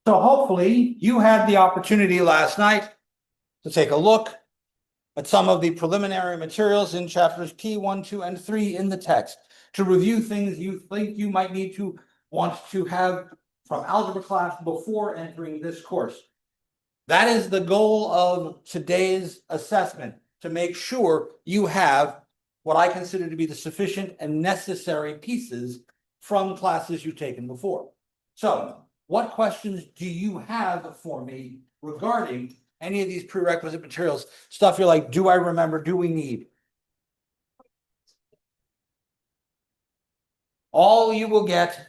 So hopefully you had the opportunity last night to take a look at some of the preliminary materials in chapters P1, 2, and 3 in the text to review things you think you might need to want to have from algebra class before entering this course. That is the goal of today's assessment, to make sure you have what I consider to be the sufficient and necessary pieces from classes you've taken before. So, what questions do you have for me regarding any of these prerequisite materials? Stuff you're like, do I remember? Do we need? All you will get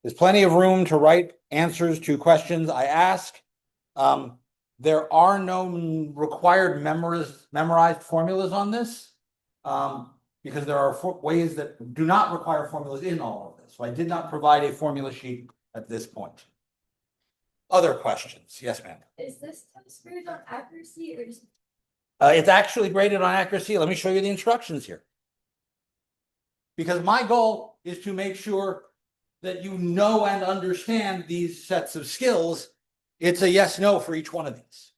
is plenty of room to write answers to questions I ask. There are no required memorized formulas on this, because there are ways that do not require formulas in all of this. So I did not provide a formula sheet at this point. Other questions? Yes, ma'am. Is this test graded on accuracy or just? It's actually graded on accuracy. Let me show you the instructions here. Because my goal is to make sure that you know and understand these sets of skills. It's a yes, no for each one of these.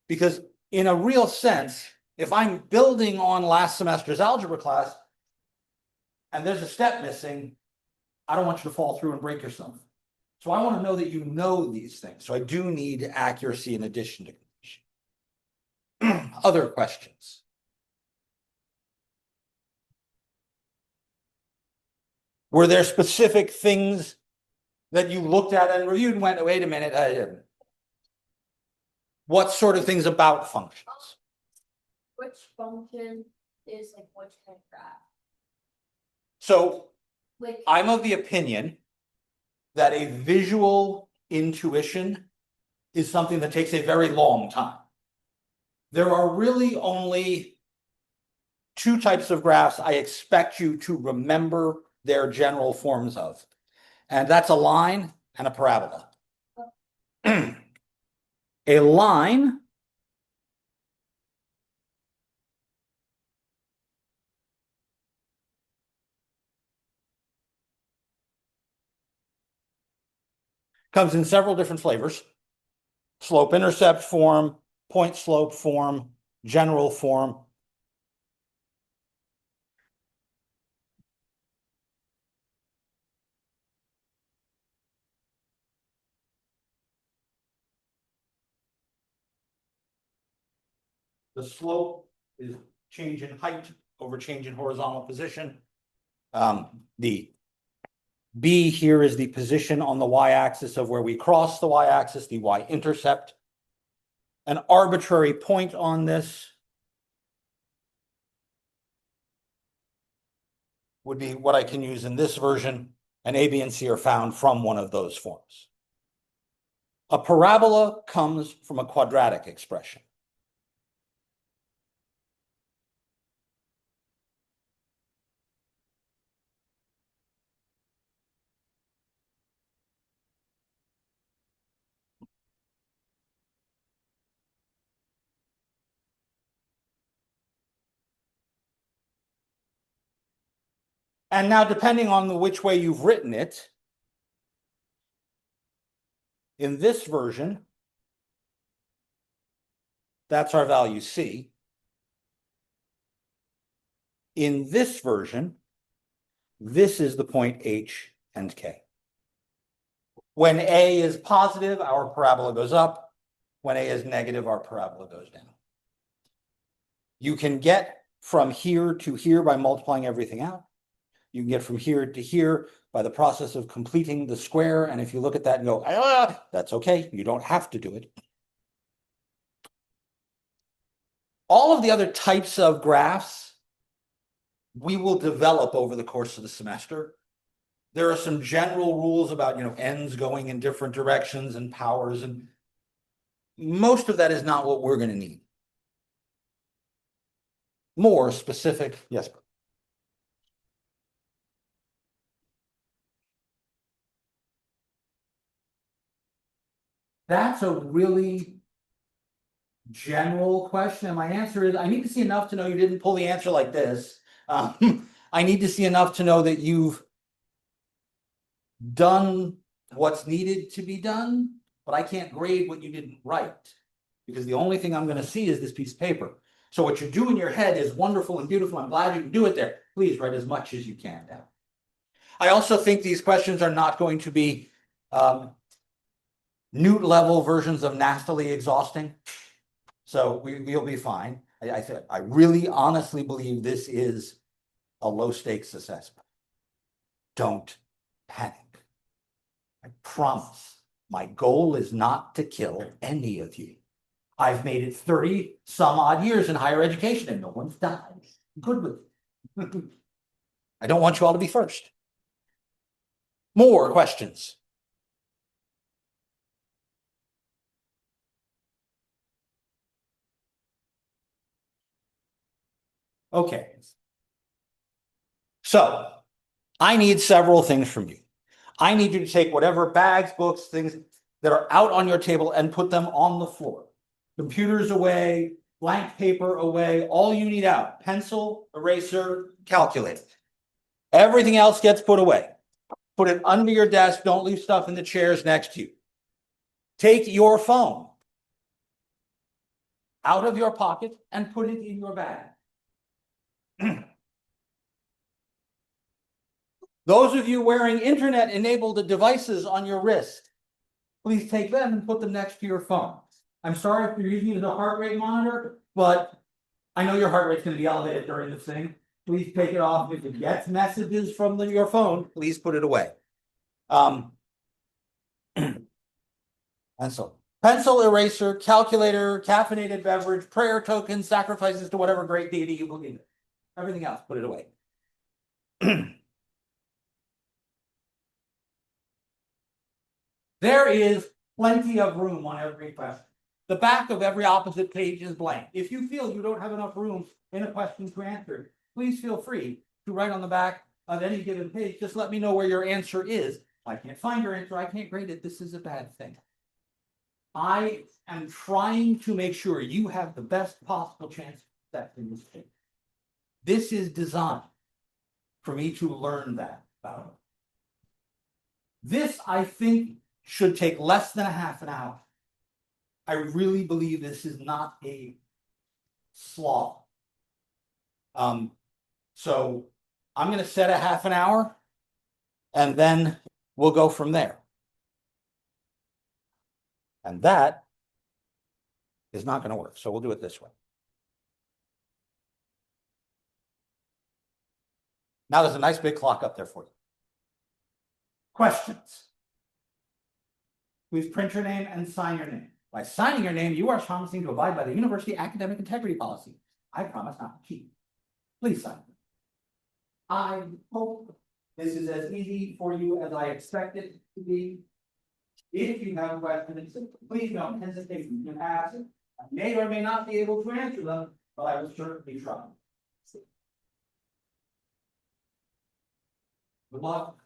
Because in a real sense, if I'm building on last semester's algebra class and there's a step missing, I don't want you to fall through and break yourself. So I want to know that you know these things. So I do need accuracy in addition to completion. Other questions? Were there specific things that you looked at and reviewed and went, wait a minute, what sort of things about functions? Which function is like which kind of graph? So Like I'm of the opinion that a visual intuition is something that takes a very long time. There are really only two types of graphs I expect you to remember their general forms of, and that's a line and a parabola. A line comes in several different flavors: slope-intercept form, point-slope form, general form. The slope is change in height over change in horizontal position. The B here is the position on the y-axis of where we cross the y-axis, the y-intercept. An arbitrary point on this would be what I can use in this version, and A, B, and C are found from one of those forms. A parabola comes from a quadratic expression. And now, depending on which way you've written it, in this version, that's our value C. In this version, this is the point H and K. When A is positive, our parabola goes up. When A is negative, our parabola goes down. You can get from here to here by multiplying everything out. You can get from here to here by the process of completing the square. And if you look at that and go, that's okay. You don't have to do it. All of the other types of graphs we will develop over the course of the semester. There are some general rules about, ends going in different directions and powers, and most of that is not what we're going to need. More specific, yes. That's a really general question, and my answer is I need to see enough to know you didn't pull the answer like this. I need to see enough to know that you've done what's needed to be done, but I can't grade what you didn't write. Because the only thing I'm gonna see is this piece of paper. So what you do in your head is wonderful and beautiful. I'm glad you can do it there. Please write as much as you can down. I also think these questions are not going to be Newt level versions of nastily exhausting. So we'll be fine. I really honestly believe this is a low stakes assessment. Don't panic. I promise. My goal is not to kill any of you. I've made it 30 some odd years in higher education and no one's died. I'm good with it. I don't want you all to be first. More questions? Okay. So I need several things from you. I need you to take whatever bags, books, things that are out on your table and put them on the floor. Computers away, blank paper away, all you need out, pencil, eraser, calculator. Everything else gets put away. Put it under your desk. Don't leave stuff in the chairs next to you. Take your phone out of your pocket and put it in your bag. Those of you wearing internet-enabled devices on your wrist, please take them and put them next to your phone. I'm sorry if you're using it as a heart rate monitor, but I know your heart rate's going to be elevated during this thing. Please take it off. If it gets messages from your phone, please put it away. Pencil, eraser, calculator, caffeinated beverage, prayer tokens, sacrifices to whatever great deity you believe in. Everything else, put it away. There is plenty of room on every question. The back of every opposite page is blank. If you feel you don't have enough room in a question to answer, please feel free to write on the back of any given page. Just let me know where your answer is. I can't find your answer. I can't grade it. This is a bad thing. I am trying to make sure you have the best possible chance of accepting this thing. This is designed for me to learn that about it. This, I think, should take less than a half an hour. I really believe this is not a slog. So I'm going to set a half an hour and then we'll go from there. And that is not going to work. So we'll do it this way. Now there's a nice big clock up there for you. Questions? Please print your name and sign your name. By signing your name, you are promising to abide by the university academic integrity policy. I promise not to cheat. Please sign. I hope this is as easy for you as I expect it to be. If you have questions, please don't hesitate to ask. I may or may not be able to answer them, but I will certainly try. Good luck.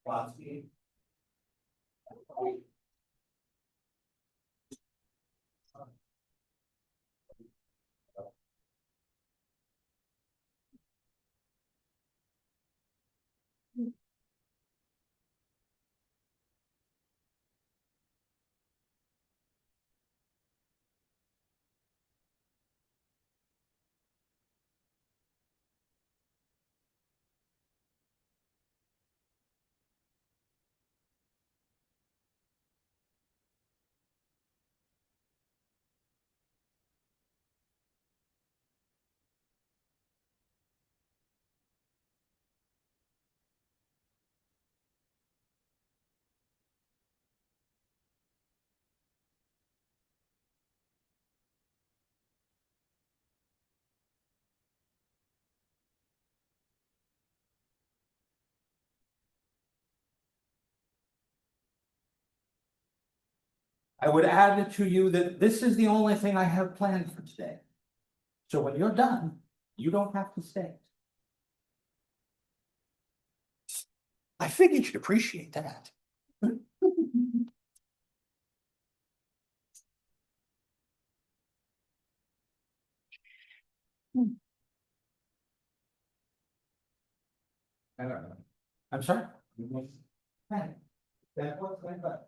Godspeed. I would add to you that this is the only thing I have planned for today. So when you're done, you don't have to stay. I figured you'd appreciate that. I don't know. I'm sorry. That's what's going on.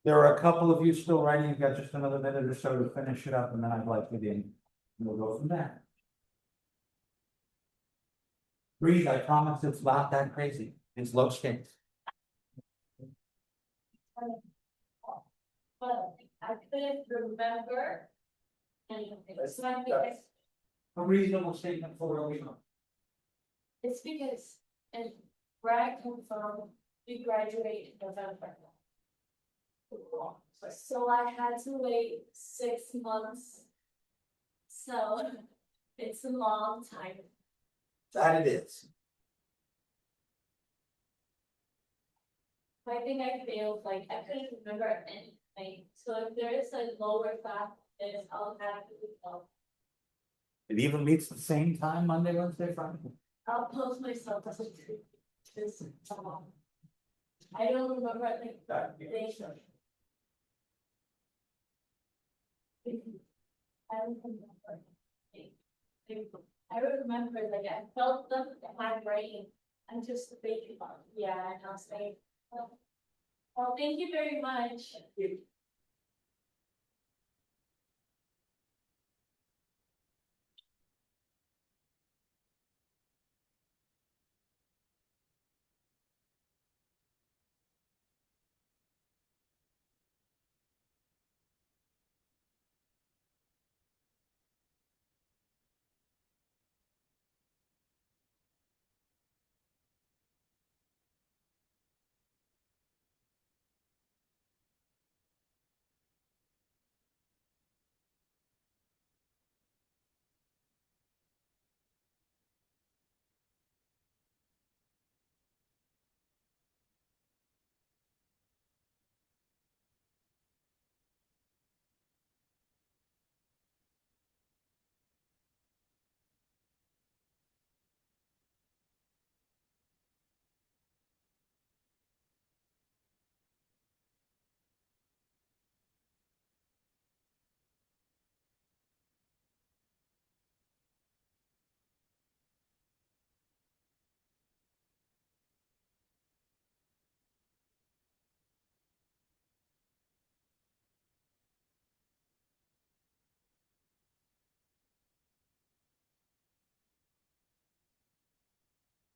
There are a couple of you still writing. You've got just another minute or so to finish it up, and then I'd like to begin. We'll go from there. Breathe, I promise it's not that crazy. It's low stakes. But I couldn't remember. Anything. So I think That's- A reasonable statement for a week. it's because, and where I come from, we graduate in November. So I had to wait 6 months. So it's a long time. That it is. I think I failed, like, I couldn't remember anything, so if there is a lower class, then I'll have to go. It even meets the same time, Monday, Wednesday, Friday. I'll post myself as a this. I don't remember like That- they should. I don't remember. I remember, like, I felt them in my brain, I'm just thinking about, yeah, and I was like, well, thank you very much.